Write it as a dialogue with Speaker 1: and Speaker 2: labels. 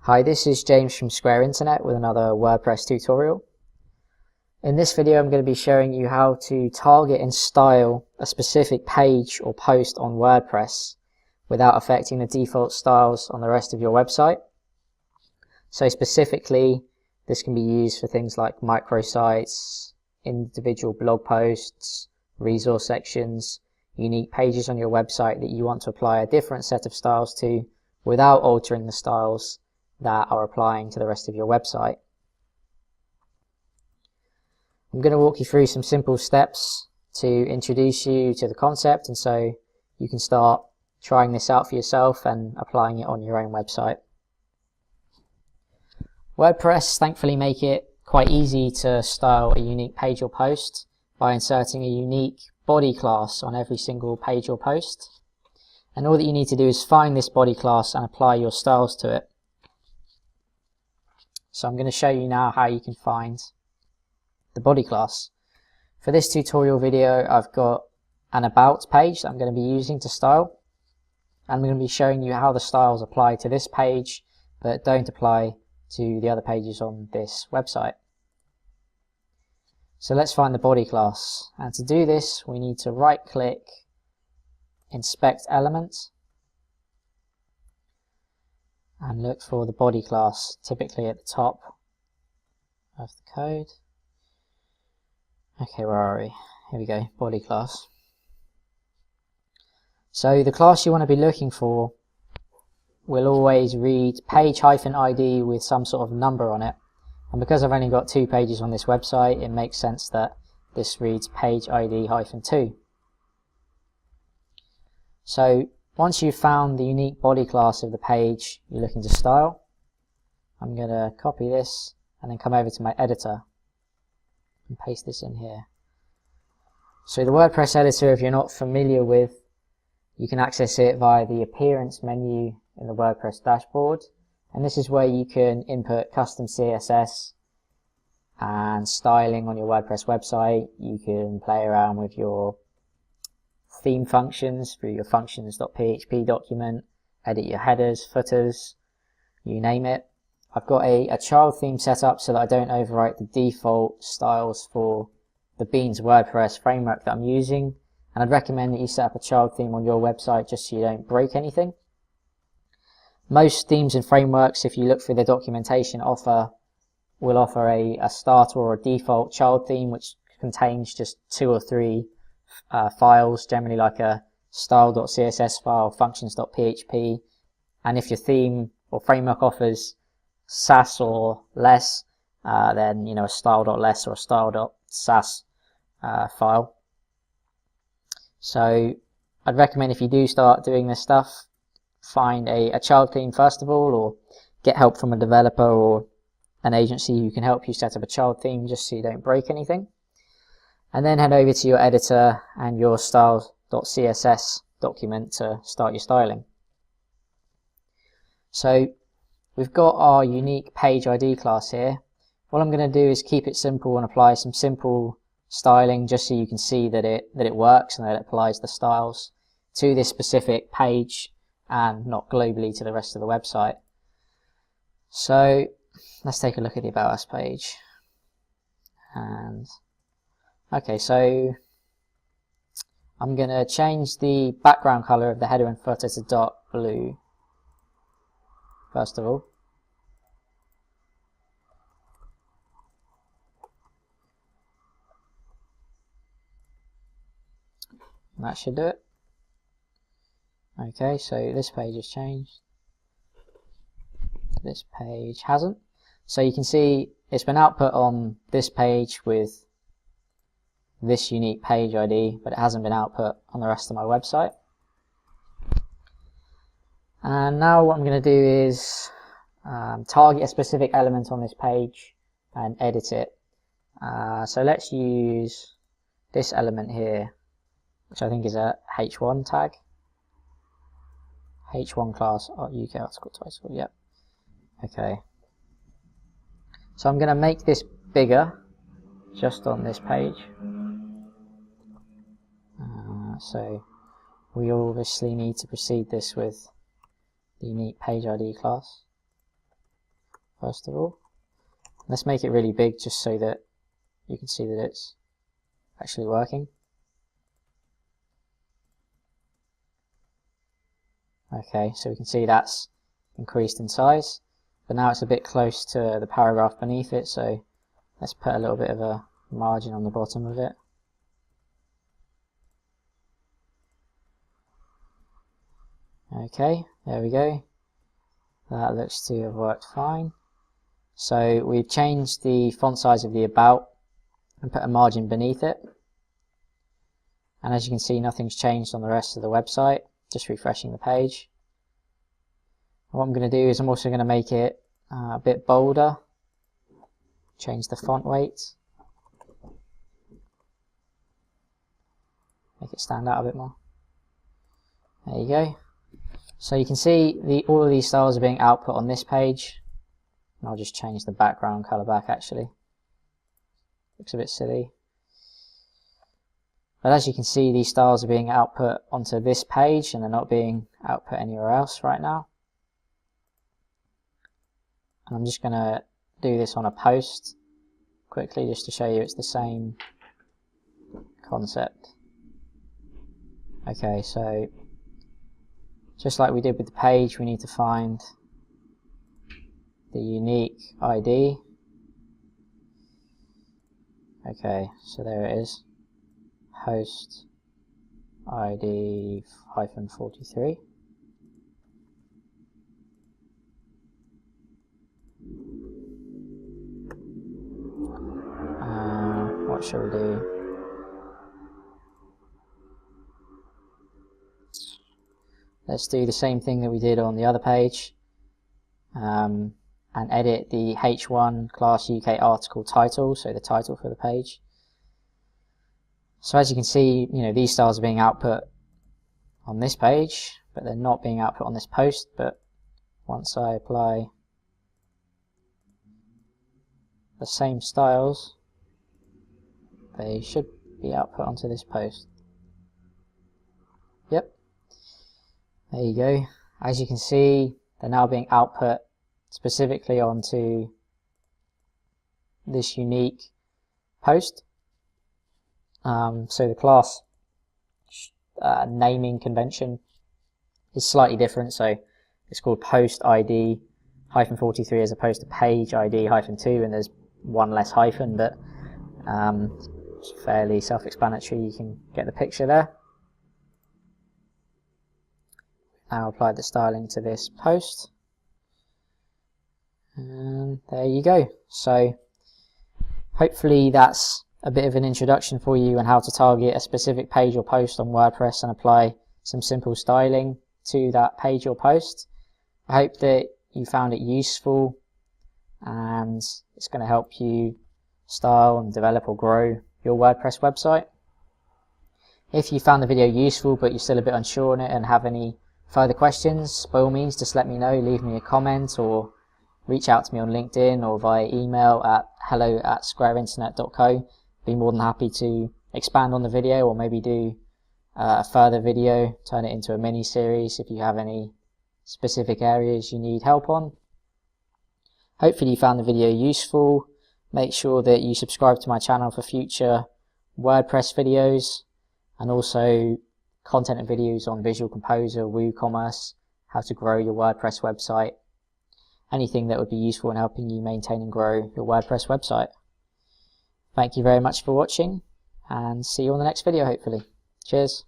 Speaker 1: Hi, this is James from Square Internet with another WordPress tutorial. In this video I'm going to be showing you how to target and style a specific page or post on WordPress without affecting the default styles on the rest of your website. So specifically, this can be used for things like microsites, individual blog posts, resource sections, unique pages on your website that you want to apply a different set of styles to without altering the styles that are applying to the rest of your website. I'm going to walk you through some simple steps to introduce you to the concept, and so you can start trying this out for yourself and applying it on your own website. WordPress thankfully make it quite easy to style a unique page or post by inserting a unique body class on every single page or post. And all that you need to do is find this body class and apply your styles to it. So I'm going to show you now how you can find the body class. For this tutorial video, I've got an about page that I'm going to be using to style. I'm going to be showing you how the styles apply to this page, but don't apply to the other pages on this website. So let's find the body class. And to do this, we need to right click, inspect elements, and look for the body class, typically at the top of the code. Okay, where are we? Here we go, body class. So the class you want to be looking for will always read page-id with some sort of number on it. And because I've only got 2 pages on this website, it makes sense that this reads page-id-2. So once you've found the unique body class of the page you're looking to style, I'm going to copy this and then come over to my editor and paste this in here. So the WordPress editor, if you're not familiar with, you can access it via the appearance menu in the WordPress dashboard. And this is where you can input custom CSS and styling on your WordPress website. You can play around with your theme functions through your functions.php document, edit your headers, footers, you name it. I've got a child theme set up so that I don't overwrite the default styles for the Beans WordPress framework that I'm using, and I'd recommend that you set up a child theme on your website just so you don't break anything. Most themes and frameworks, if you look through the documentation, will offer a starter or a default child theme which contains just 2 or 3 files, generally like a style.css file, functions.php, and if your theme or framework offers Sass or less, then a style.less or a style.sass file. So I'd recommend, if you do start doing this stuff, find a child theme first of all, or get help from a developer or an agency who can help you set up a child theme just so you don't break anything. And then head over to your editor and your style.css document to start your styling. So we've got our unique page ID class here. What I'm going to do is keep it simple and apply some simple styling just so you can see that it works and that it applies the styles to this specific page and not globally to the rest of the website. So let's take a look at the About Us page. And okay, so I'm going to change the background color of the header and footer to dark blue, first of all. And that should do it. Okay, so this page has changed. This page hasn't. So you can see it's been output on this page with this unique page ID, but it hasn't been output on the rest of my website. And now what I'm going to do is target a specific element on this page and edit it. So let's use this element here, which I think is a H1 tag. H1 class, UK article title, yep. Okay. So I'm going to make this bigger just on this page. So we obviously need to precede this with the unique page ID class. first of all. Let's make it really big just so that you can see that it's actually working. Okay, so we can see that's increased in size, but now it's a bit close to the paragraph beneath it, so let's put a little bit of a margin on the bottom of it. Okay, there we go. That looks to have worked fine. So we've changed the font size of the about and put a margin beneath it. And as you can see, nothing's changed on the rest of the website, just refreshing the page. What I'm going to do is I'm also going to make it a bit bolder, change the font weight, make it stand out a bit more. There you go. So you can see all of these styles are being output on this page. And I'll just change the background color back actually. Looks a bit silly. But as you can see, these styles are being output onto this page and they're not being output anywhere else right now. And I'm just going to do this on a post quickly just to show you it's the same concept. Okay, so just like we did with the page, we need to find the unique ID. Okay, so there it is. Post ID -43. What shall we do? Let's do the same thing that we did on the other page and edit the H1 class UK article title, so the title for the page. So as you can see, these styles are being output on this page, but they're not being output on this post. But once I apply the same styles, they should be output onto this post. Yep. There you go. As you can see, they're now being output specifically onto this unique post. So the class naming convention is slightly different. So it's called post ID -43 as opposed to page ID -2, and there's one less hyphen, but it's fairly self-explanatory. You can get the picture there. Now apply the styling to this post, and there you go. So hopefully that's a bit of an introduction for you on how to target a specific page or post on WordPress and apply some simple styling to that page or post. I hope that you found it useful and it's going to help you style and develop or grow your WordPress website. If you found the video useful but you're still a bit unsure on it and have any further questions, by all means just let me know, leave me a comment or reach out to me on LinkedIn or via email at hello@squareinternet.co. Be more than happy to expand on the video or maybe do a further video, turn it into a mini series if you have any specific areas you need help on. Hopefully you found the video useful. Make sure that you subscribe to my channel for future WordPress videos and also content and videos on Visual Composer, WooCommerce, how to grow your WordPress website, anything that would be useful in helping you maintain and grow your WordPress website. Thank you very much for watching and see you on the next video hopefully. Cheers.